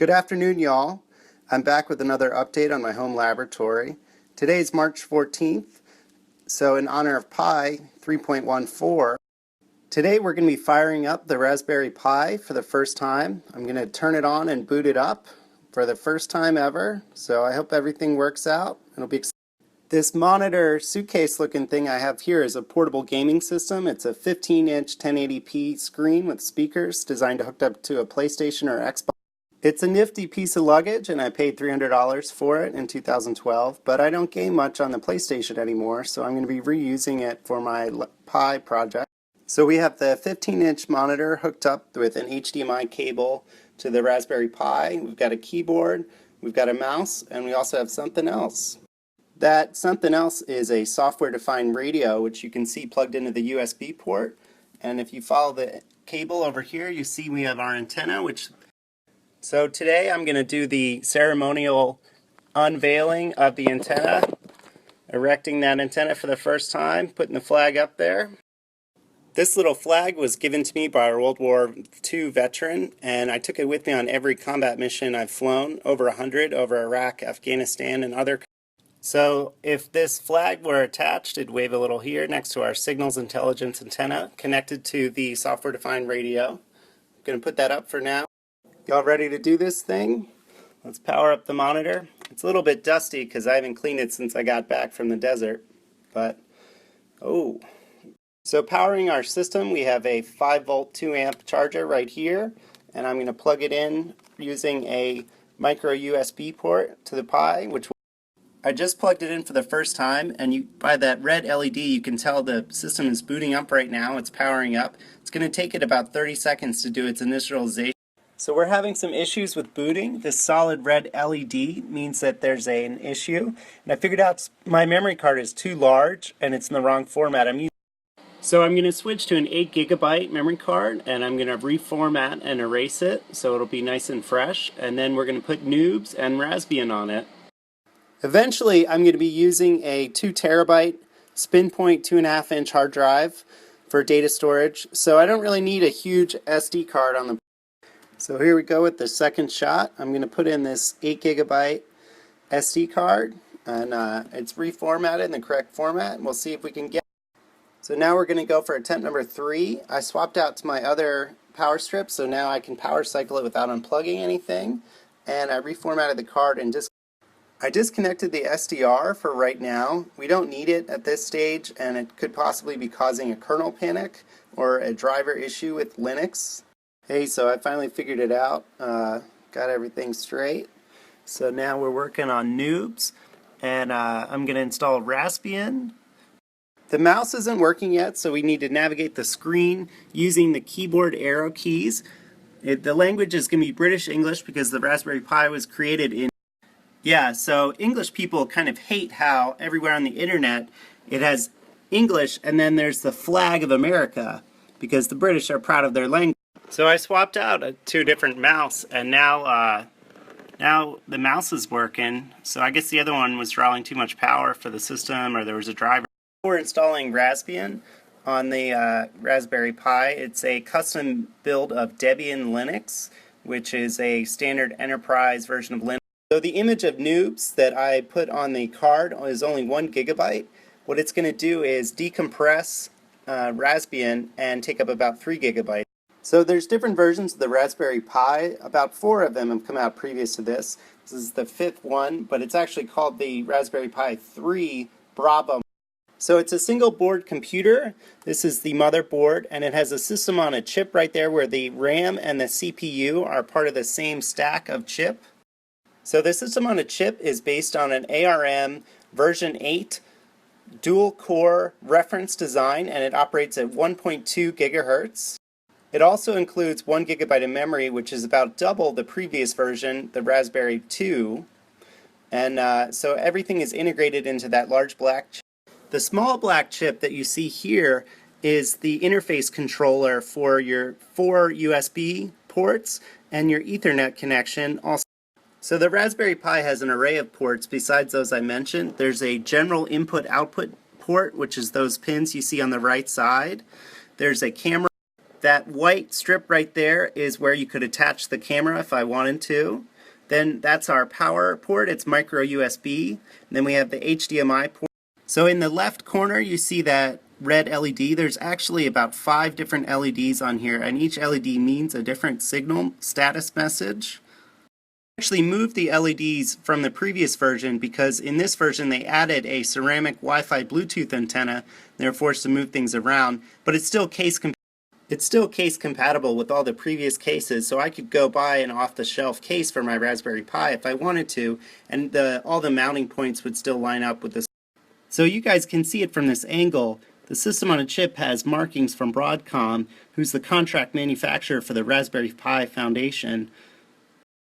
Good afternoon, y'all. I'm back with another update on my home laboratory. Today's March 14th, so in honor of Pi 3.14, today we're going to be firing up the Raspberry Pi for the first time. I'm going to turn it on and boot it up for the first time ever, so I hope everything works out. It'll be exciting. This monitor suitcase looking thing I have here is a portable gaming system. It's a 15-inch 1080p screen with speakers designed to hook up to a PlayStation or Xbox. It's a nifty piece of luggage, and I paid $300 for it in 2012, but I don't game much on the PlayStation anymore, so I'm going to be reusing it for my Pi project. So we have the 15-inch monitor hooked up with an HDMI cable to the Raspberry Pi. We've got a keyboard, we've got a mouse, and we also have something else. That something else is a software-defined radio, which you can see plugged into the USB port. And if you follow the cable over here, you see we have our antenna, So today I'm going to do the ceremonial unveiling of the antenna, erecting that antenna for the first time, putting the flag up there. This little flag was given to me by a World War II veteran, and I took it with me on every combat mission I've flown, over 100, over Iraq, Afghanistan, and other countries. So if this flag were attached, it'd wave a little here next to our signals intelligence antenna connected to the software-defined radio. I'm going to put that up for now. Y'all ready to do this thing? Let's power up the monitor. It's a little bit dusty because I haven't cleaned it since I got back from the desert. So powering our system, we have a 5-volt 2-amp charger right here, and I'm going to plug it in using a micro USB port to the Pi, I just plugged it in for the first time, and by that red LED you can tell the system is booting up right now. It's powering up. It's going to take it about 30 seconds to do its initialization. So we're having some issues with booting. This solid red LED means that there's an issue. And I figured out my memory card is too large and it's in the wrong format I'm using. So I'm going to switch to an 8 GB memory card, and I'm going to reformat and erase it so it'll be nice and fresh. And then we're going to put Noobs and RasPi on it. Eventually I'm going to be using a 2 TB SpinPoint 2.5-inch hard drive for data storage. So I don't really need a huge SD card on the. So here we go with the second shot. I'm going to put in this 8 GB SD card, and it's reformatted in the correct format, and we'll see if we can get it. So now we're going to go for attempt number 3. I swapped out to my other power strip, so now I can power cycle it without unplugging anything, and I reformatted the card and I disconnected the SDR for right now. We don't need it at this stage, and it could possibly be causing a kernel panic or a driver issue with Linux. Hey, so I finally figured it out, got everything straight. So now we're working on Noobs, and I'm going to install RasPi. The mouse isn't working yet, so we need to navigate the screen using the keyboard arrow keys. The language is going to be British English because the Raspberry Pi was created in. Yeah, so English people kind of hate how everywhere on the internet it has English and then there's the flag of America because the British are proud of their language. So I swapped out to a different mouse, and now the mouse is working. So I guess the other one was drawing too much power for the system, or there was a driver. We're installing RasPi on the Raspberry Pi. It's a custom build of Debian Linux, which is a standard enterprise version of Linux. So the image of Noobs that I put on the card is only 1 GB. What it's going to do is decompress RasPi and take up about 3 GB. So there's different versions of the Raspberry Pi. About 4 of them have come out previous to this. This is the 5th one, but it's actually called the Raspberry Pi 3 Bravo. So it's a single board computer. This is the motherboard, and it has a system on a chip right there where the RAM and the CPU are part of the same stack of chip. So the system on a chip is based on an ARM version 8 dual-core reference design, and it operates at 1.2 GHz. It also includes 1 GB of memory, which is about double the previous version, the Raspberry 2. And so everything is integrated into that large black chip. The small black chip that you see here is the interface controller for your 4 USB ports and your Ethernet connection also. So the Raspberry Pi has an array of ports besides those I mentioned. There's a general input-output port, which is those pins you see on the right side. There's a camera. That white strip right there is where you could attach the camera if I wanted to. Then that's our power port, it's micro USB. Then we have the HDMI port. So in the left corner you see that red LED. There's actually about 5 different LEDs on here, and each LED means a different signal status message. I actually moved the LEDs from the previous version because in this version they added a ceramic Wi-Fi Bluetooth antenna. They're forced to move things around, but it's still case compatible with all the previous cases, so I could go buy an off-the-shelf case for my Raspberry Pi if I wanted to, and all the mounting points would still line up with this. So you guys can see it from this angle. The system on a chip has markings from Broadcom, who's the contract manufacturer for the Raspberry Pi Foundation.